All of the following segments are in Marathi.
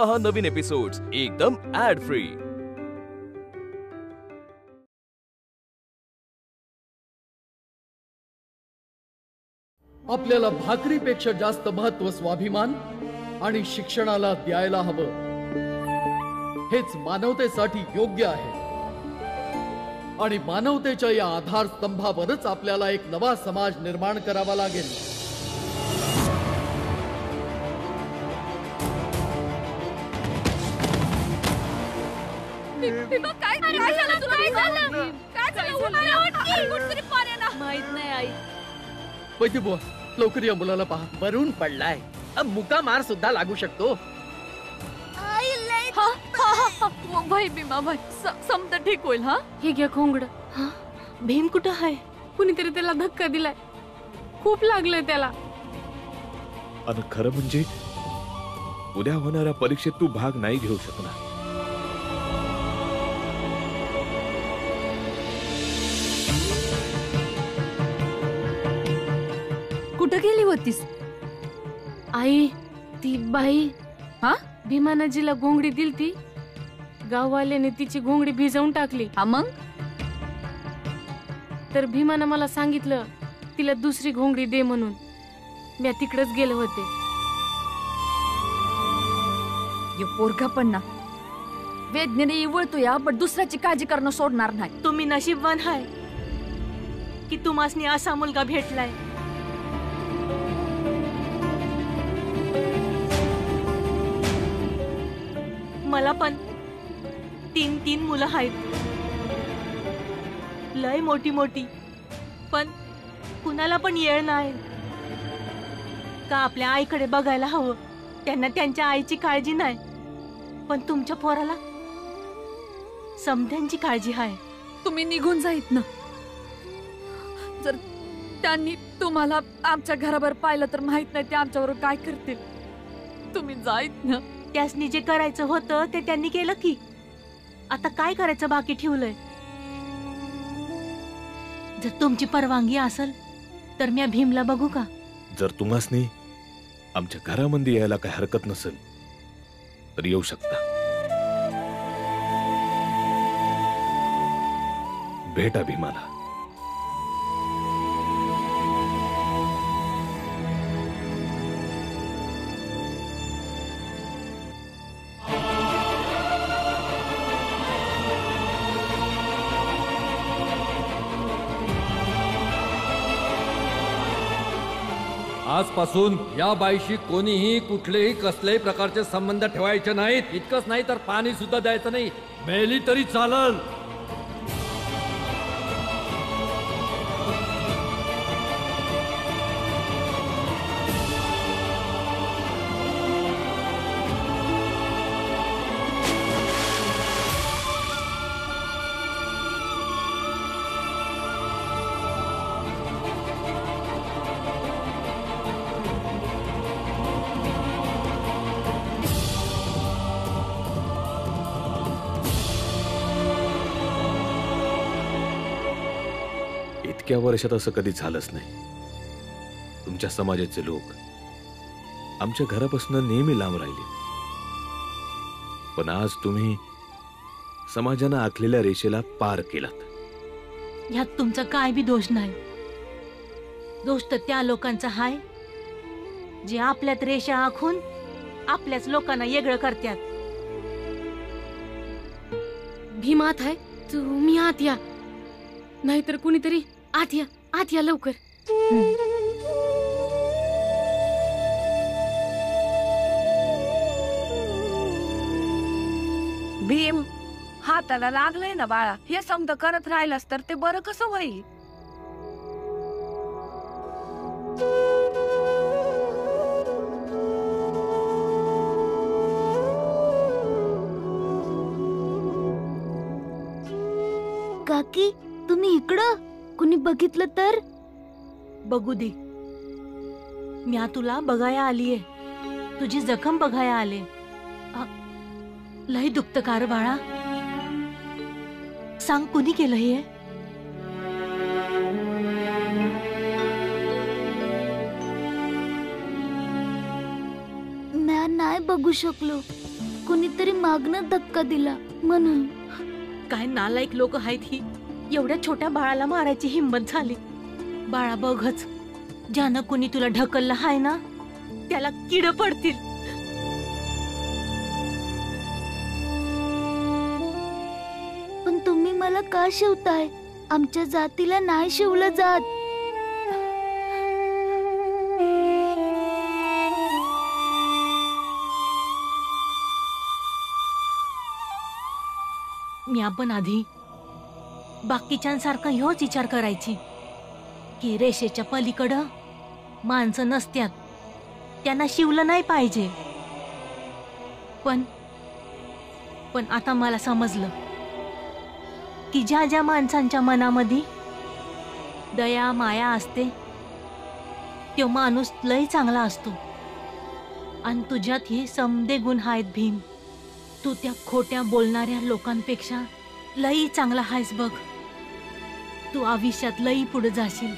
पहा नवीन एपिसोड्स एकदम ऍड फ्री। आपल्याला भाकरीपेक्षा जास्त महत्व स्वाभिमान आणि शिक्षणाला द्यायला हवं। हेच मानवतेसाठी योग्य आहे आणि मानवतेच्या या आधारस्तंभावरच आपल्याला एक नवा समाज निर्माण करावा लागेल। माहित नाही आई। वैद्य बुवा, लवकर या मुलाला पहा, भरून पडलाय। अब मुका मार सुद्धा लागू शकतो। भाई भीमा भाई समत ठीक होईल। हा हे घ्या खोंगड। भीम कुठं आहे? कुणीतरी त्याला धक्का दिलाय, खूप लागलंय त्याला। आणि खरं म्हणजे उद्या होणाऱ्या परीक्षेत तू भाग नाही घेऊ शकणार। कुठं गेली होतीस आई? ती बाई भीमानाजीला घोंगडी दिलती, गाववाल्याने तिची घोंगडी भिजवून टाकली। हा मग? तर भीमानं मला सांगितलं तिला दुसरी घोंगडी दे म्हणून। मी तिकडेच गेले होते। ये पोरगा पण ना वेदनेने इवळतो या, पण दुसऱ्याची काळजी करणं सोडणार नाही। तुम्ही नशीबवान आहे की तुम्हासनी असा मुलगा भेटलाय। मला पण तीन मुलं आहेत, लय मोठी मोठी, पण कुणाला पण येळ नाही का आपल्या आईकडे बघायला हवं। त्यांना त्यांच्या आईची काळजी नाही, पण तुमच्या पोराला समध्यांची काळजी आहे। तुम्ही निघून जाईत ना। जर त्यांनी तुम्हाला आमच्या घरावर पाहिलं तर माहित नाही ते आमच्यावर काय करतील। तुम्ही जाईत ना। त्यासनी जे करायचं होतं ते त्यांनी केलं की, आता काय करायचं बाकी ठेवलंय? जर तुमची परवानगी असेल तर मी भीमला बघू का? जर तुम्हासनी आमच्या घरामध्ये यायला काही हरकत नसेल तर येऊ शकता। भेटा भीमाला। आजपासून या बाईशी कोणीही कुठलेही कसलेही प्रकारचे संबंध ठेवायचे नाहीत। इतकंच नाही तर पाणी सुद्धा द्यायचं नाही, मेली तरी चालल। इतक्या वर्षात असं कधी झालंच नाही। तुमच्या समाजाचे लोक आमच्या घरापासून नेहमी लांब राहिले, पण आज तुम्ही समाजानं आखलेल्या रेषेला पार केलात। ह्यात तुमचा काय बी दोष नाही। दोष तर त्या लोकांचा हाय जे आपल्यात रेषा आखून आपल्याच लोकांना वेगळं करतात। भीम आत आहे, तुम्ही आत या, नाहीतर कुणीतरी आत या लवकर। भीम, हाताला लागलंय ना बाळा, हे समज करत राहिलास तर ते बरं कसं होईल? काकी, तुम्ही इकडं? कुणी बघितलं तर? बघू दे, मी तुला बघाया आलीये, तुझी जखम बघाया आले। लय दुखत कार बाळा? सांग कुणी केलं हे? नाही बघू शकलो। कुणीतरी मागणं धक्का दिला म्हणून. काय नालायक लोक आहेत ही. एवढ्या छोट्या बाळाला मारायची हिंमत झाली. बाळा बघच, ज्यानं कुणी तुला ढकललं हाय ना त्याला किड पडतील. पण तुम्ही मला का शिवताय? आमच्या जातीला नाही शिवलं जात. मी आपण आधी बाकीच्यांसारखा ह्योच विचार करायची की रेषेच्या पलीकडं माणसं नसत्यात, त्यांना शिवलं नाही पाहिजे. पण आता मला समजलं की ज्या ज्या माणसांच्या मनामध्ये दया माया असते तो माणूस लय चांगला असतो. आणि तुझ्यात हे समदे गुण आहेत भीम. तू त्या खोट्या बोलणाऱ्या लोकांपेक्षा लई चांगला आहेस बघ. तू आयुष्यात लई पुढे जाशील.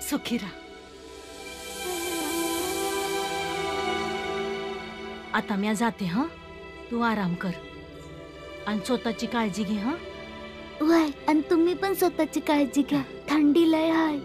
सुखी राहा. आता मी जाते. हं, तू आराम कर आणि स्वतःची काळजी घे. हं, वय, आणि तुम्ही पण स्वतःची काळजी घ्या. थंडी लय हाय.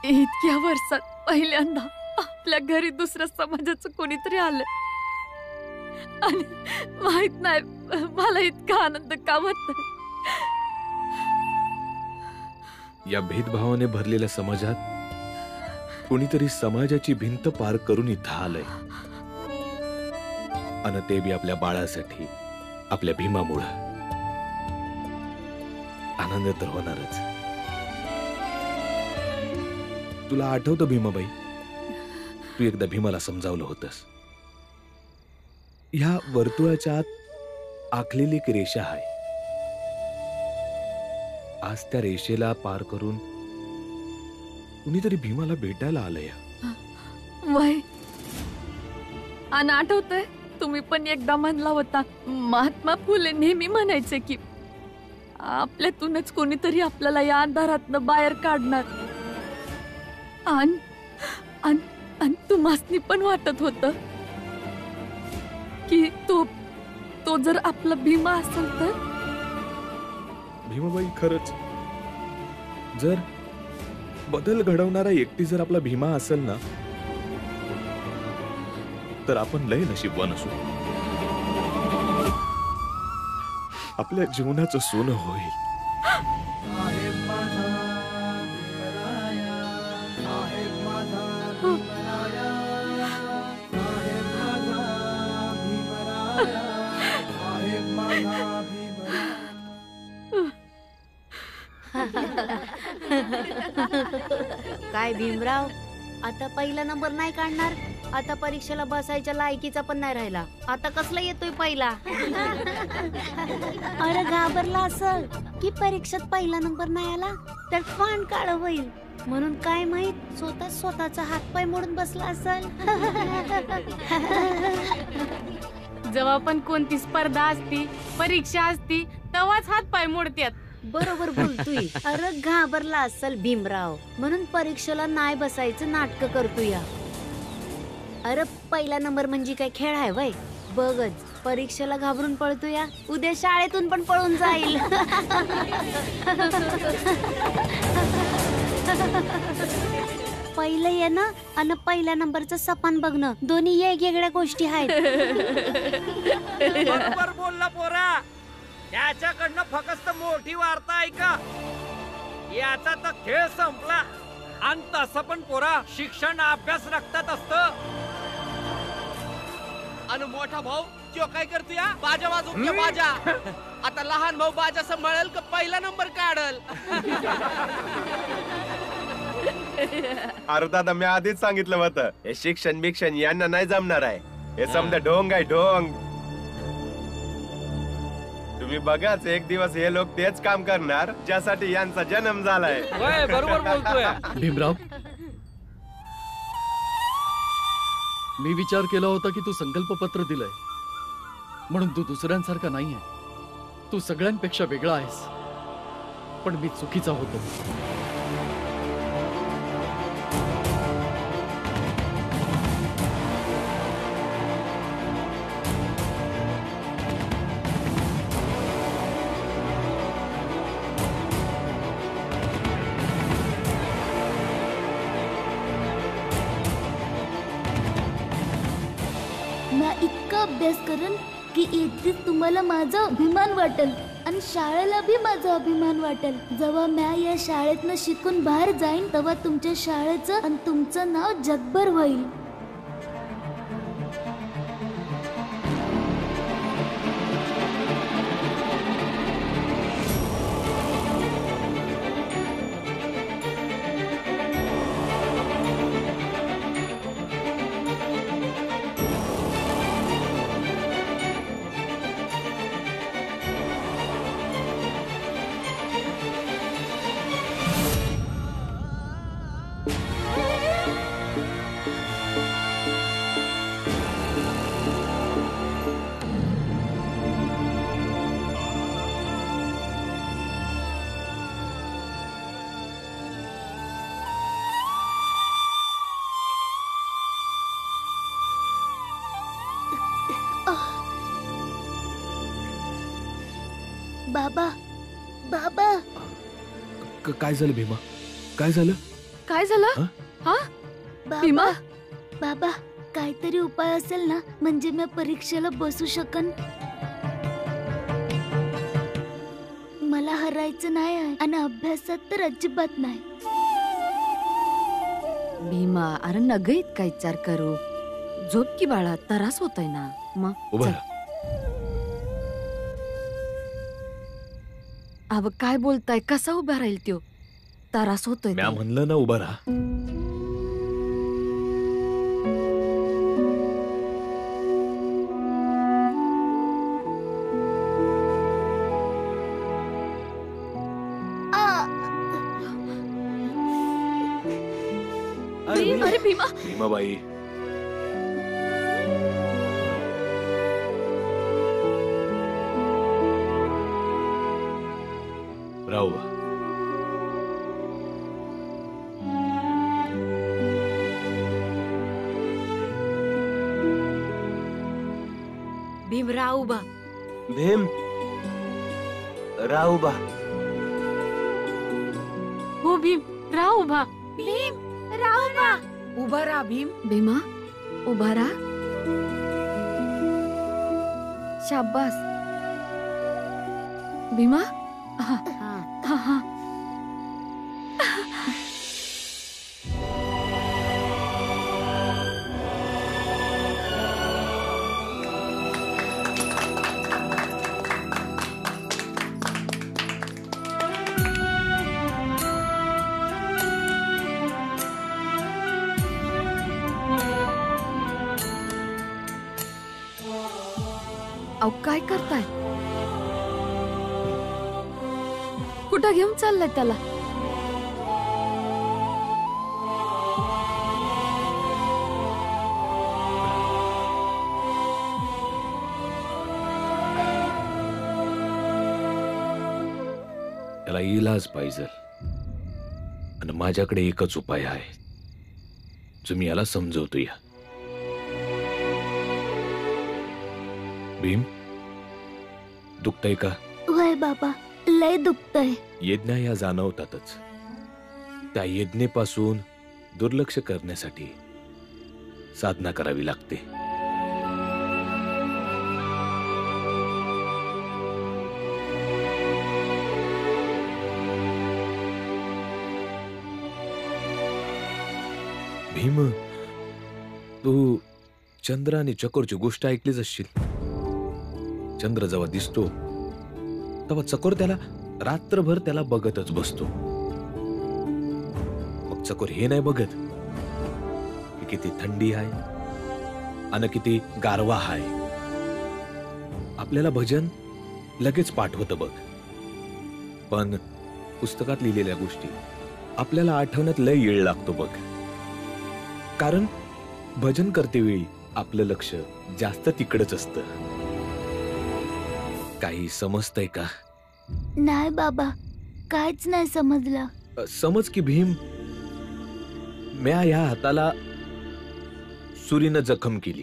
इतक्या वर्षात पहिल्यांदा आपल्या घरी दुसऱ्या समाजाचं कोणीतरी आलं आणि माहित नाही मला इतका आनंद का होत नाही. या भेदभावाने भरलेल्या समाजात कोणीतरी समाजाची भिंत पार करून इथं आलंय. आणि ते बी आपल्या बाळासाठी, आपल्या भीमामुळं. आनंद तर होणारच. तुला आठवतं भीमाबाई, तू एकदा भीमाला समजावलं होतंस. ह्या वर्तुळाच्या आत आखलेली एक रेषा आहे. आज त्या रेषेला पार करून कुणीतरी भीमाला भेटायला आलंय. वय, आणि आठवतंय तुम्ही पण एकदा म्हणला होता महात्मा फुले नेहमी म्हणायचे की आपल्यातूनच कोणीतरी आपल्याला या अंधारातनं बाहेर काढणार. आणि तुम्हासनी पण वाटत होत की तो जर आपला भीमा असेल तर. भीमाबाई, खरंच जर बदल घडवणारा एकटी जर आपला भीमा असेल ना तर आपण लय नशीबवान असू. आपल्या जीवनाचं सोनं होईल. काय भीमराव, आता पहिला नंबर नाही काढणार? आता परीक्षेला बसायच्या लायकीचा पण नाही राहिला. आता कसला येतोय पहिला? अरे घाबरला असल की परीक्षेत पहिला नंबर नाही आला तर फान काढ होईल म्हणून. काय माहित स्वतःचा हातपाय मोडून बसला असल. जेव्हा पण कोणती स्पर्धा असती, परीक्षा असती, तेव्हाच हात पाय मोडत्यात. बरोबर बोलतोय. अरे घाबरला असल भीमराव म्हणून परीक्षेला नाही बसायचं नाटक करतोय. अरे पहिला नंबर म्हणजे काय खेळ आहे वय? बघच परीक्षेला घाबरून पळतोय, उद्या शाळेतून पण पळून जाईल. पहिलं येणं आणि पहिल्या नंबरचं सपान बघणं दोन्ही वेगवेगळ्या गोष्टी आहेत. बरोबर बोलला पोरा. त्याच्याकडनं फक्त मोठी वार्ता ऐका. याचा तर खेळ संपला. आणि तसं पण पोरा शिक्षण अभ्यास रक्तात असतं. आणि मोठा भाऊ तो काय करतोय? बाजा वाजवतोय बाजा. आता लहान भाऊ बाजा सांभाळेल का पहिला नंबर काढल? अरे दादा, मी आधीच सांगितलं होतं हे शिक्षण बिक्षण यांना नाही जमणार आहे. हे समजा ढोंग आहे ढोंग. तुम्ही बघाच एक दिवस हे लोक तेच काम करणार ज्यासाठी यांचा जन्म झालाय. होय, बरोबर बोलतोय. भीमराव, मी विचार केला होता की तू संकल्पपत्र दिलंय म्हणून तू दुसऱ्यांसारखा नाहीये. तू सगळ्यांपेक्षा वेगळा आहेस. पण मी चुकीचा होतो. इतका अभ्यास करेन की येथेच तुम्हाला माझा अभिमान वाटेल आणि शाळेला भी माझा अभिमान वाटेल. जेव्हा मी या शाळेतनं शिकून बाहेर जाईन तेव्हा तुमच्या शाळेचं आणि तुमचं नाव जगभर होईल. बाबा, बाबा. काय झालं भीमा? काय झालं? काय झालं? हा बाबा, बाबा काहीतरी उपाय असेल ना, म्हणजे मी परीक्षेला बसू शकन. मला हरायचं नाही आहे आणि अभ्यासात तर अजिबात नाही. भीमा, अरे नग इतका विचार करू. झोप की बाळा, त्रास होतोय ना. मग उभा अव काय बोलताय? कसा उभा राहील त्यो? त्रास होतोय. म्या म्हणलं ना उभा राहा. अरे भीमा, भीमाबाई, राहू. भीमराव उभा. भीम राहू बा. हो भीम, राह उभा. भीम राव बा. उभा राहा भीम. भीमा उभा राहा. शाबास. भीमा. हा हा हा. अहो काय करताय? कुठं घेऊन चाललाय त्याला? त्याला इलाज पाहिजे आणि माझ्याकडे एकच उपाय आहे जो मी याला समजवतो. या भीम, दुखतय का? वय बाबा, लय दुखतय. यज्ञा या जाणवतातच. त्या यज्ञेपासून दुर्लक्ष करण्यासाठी साधना करावी लागते. भीम, तू चंद्र आणि चकोरची गोष्ट ऐकलीच असशील. चंद्र जेव्हा दिसतो तेव्हा चकोर त्याला रात्रभर त्याला बघतच बसतो. मग चकोर हे नाही बघत की किती थंडी आहे आणि किती गारवा आहे. आपल्याला भजन लगेच पाठ होतं बघ. पण पुस्तकात लिहिलेल्या गोष्टी आपल्याला आठवण्यात लय वेळ लागतो बघ. कारण भजन करतेवेळी आपलं लक्ष जास्त तिकडच असतं. काही समजतंय का? नाही बाबा, काहीच नाही समजलं. समज की भीम, म्या या हाताला सुरीनं जखम केली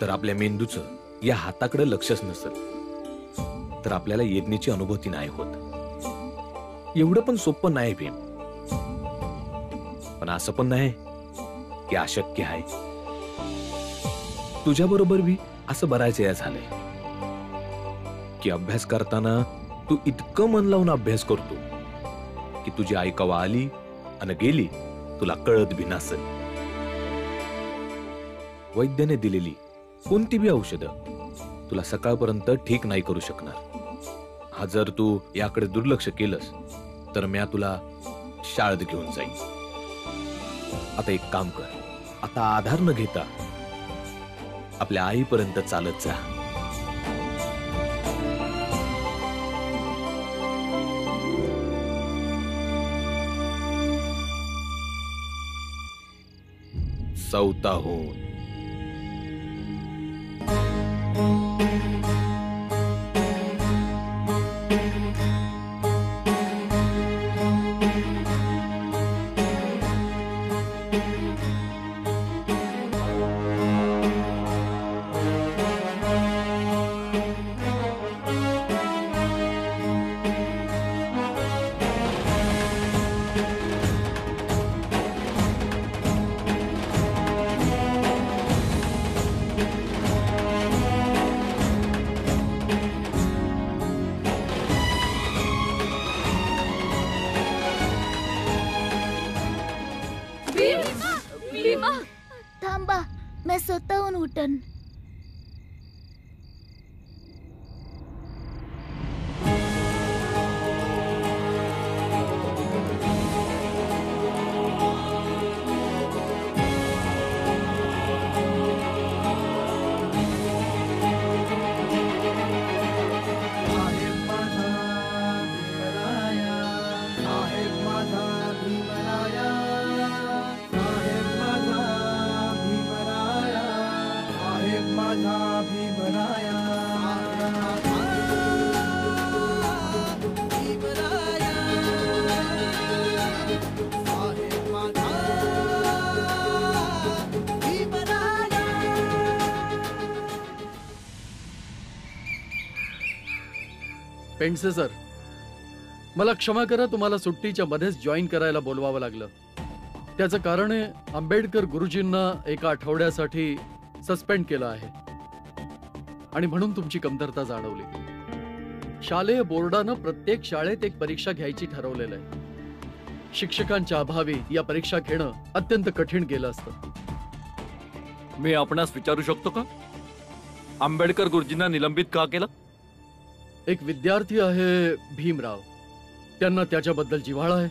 तर आपल्या मेंदूचं या हाताकडे लक्षच नसेल तर आपल्याला वेदनेची अनुभूती नाही होत. एवढं पण सोपं नाही भीम. पण असं पण नाही की अशक्य आहे. तुझ्या बरोबर भी असं बराच वेळा झालंय की अभ्यास करताना तू इतकं मन लावून अभ्यास करतो की तुझी आई कवा आली आणि गेली तुला कळत भी नसेल. वैद्याने दिलेली कोणती बी औषधं तुला सकाळपर्यंत ठीक नाही करू शकणार. हा जर तू याकडे दुर्लक्ष केलंस तर म्या तुला शाळेत घेऊन जाईन. आता एक काम कर, आता आधार न घेता आपल्या आईपर्यंत चालत जा. सौताहून थांबा, मी स्वतःहून उठन. पेंडसे सर, मला क्षमा करा, तुम्हाला सुट्टीच्या मध्येच जॉईन करायला बोलवावं लागलं. त्याचं कारण आहे, आंबेडकर गुरुजींना एका आठवड्यासाठी सस्पेंड केलं आहे आणि म्हणून तुमची कमतरता जाणवली. शालेय बोर्डानं प्रत्येक शाळेत एक परीक्षा घ्यायची ठरवलेलं आहे. शिक्षकांच्या अभावी या परीक्षा घेणं अत्यंत कठीण गेलं असतं. मी आपणास विचारू शकतो का, आंबेडकर गुरुजींना निलंबित का केलं? एक विद्यार्थी आहे भीमराव, त्यांना त्याच्याबद्दल जिव्हाळा आहे.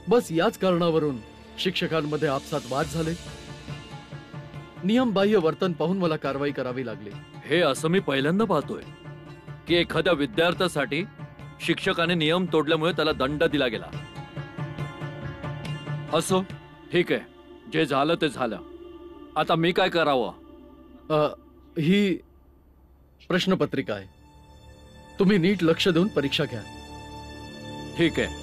बस याच कारणावरून शिक्षकांमध्ये आपसात वाद झाले. नियमबाह्य वर्तन पाहून मला कारवाई करावी लागली. हे असं मी पहिल्यांदा पाहतोय की एखाद्या विद्यार्थ्यासाठी शिक्षकाने नियम तोडल्यामुळे त्याला दंड दिला गेला. असो, ठीक आहे, जे झालं ते झालं. आता मी काय करावं? ही प्रश्नपत्रिका आहे, तुम्ही नीट लक्ष देऊन परीक्षा घ्या. ठीक आहे.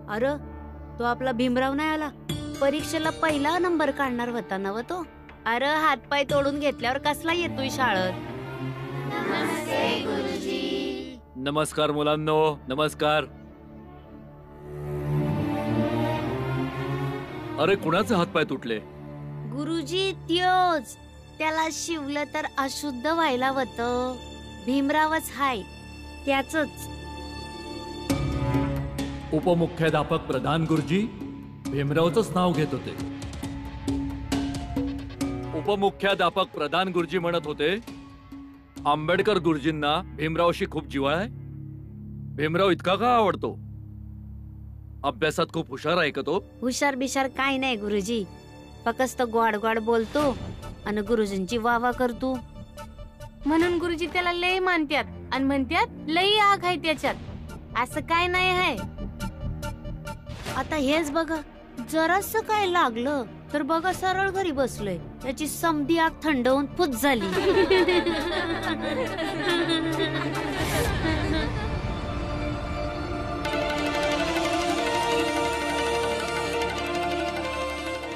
अरे, तो आपला भीमराव नाही आला? परीक्षेला पहिला नंबर काढणार होता ना व तो? अरे, हातपाय तोडून घेतल्यावर कसला येतोय शाळेत? नमस्कार मुलांनो, नमस्कार. अरे, कुणाचे हातपाय तुटले? गुरुजी, त्योच. त्याला शिवलं तर अशुद्ध व्हायला होतं. भीमरावच हाय, त्याचंच. उपमुख्याध्यापक प्रधान गुरुजी भीमरावचंच नाव घेत होते. उपमुख्याध्यापक प्रधान गुरुजी म्हणत होते, आंबेडकर गुरुजींना भीमरावशी खूप जिव्हाळा आहे. भीमराव इतका का आवडतो? अभ्यासात खूप हुशार आहे का तो? हुशार बिशार काय नाही गुरुजी. फक्त गोड गोड बोलतो आणि गुरुजींची वावा करतो. म्हणून गुरुजी त्याला लय मानत्यात आणि म्हणत्यात लय आग आहे त्याच्यात. असं काय नाही आहे. आता हेच बघा, जरास काय लागलं तर बघा सरळ घरी बसलोय. त्याची समधी आग थंड होऊन फुट झाली.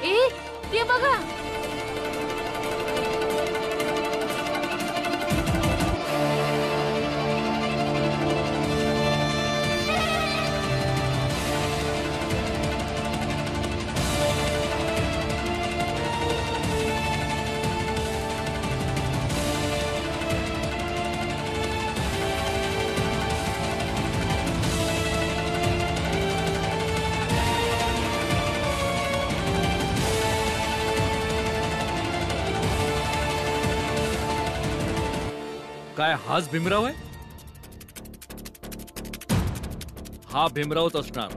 ए ते बघा. काय हाच भीमराव आहे? हा भीमरावच असणार.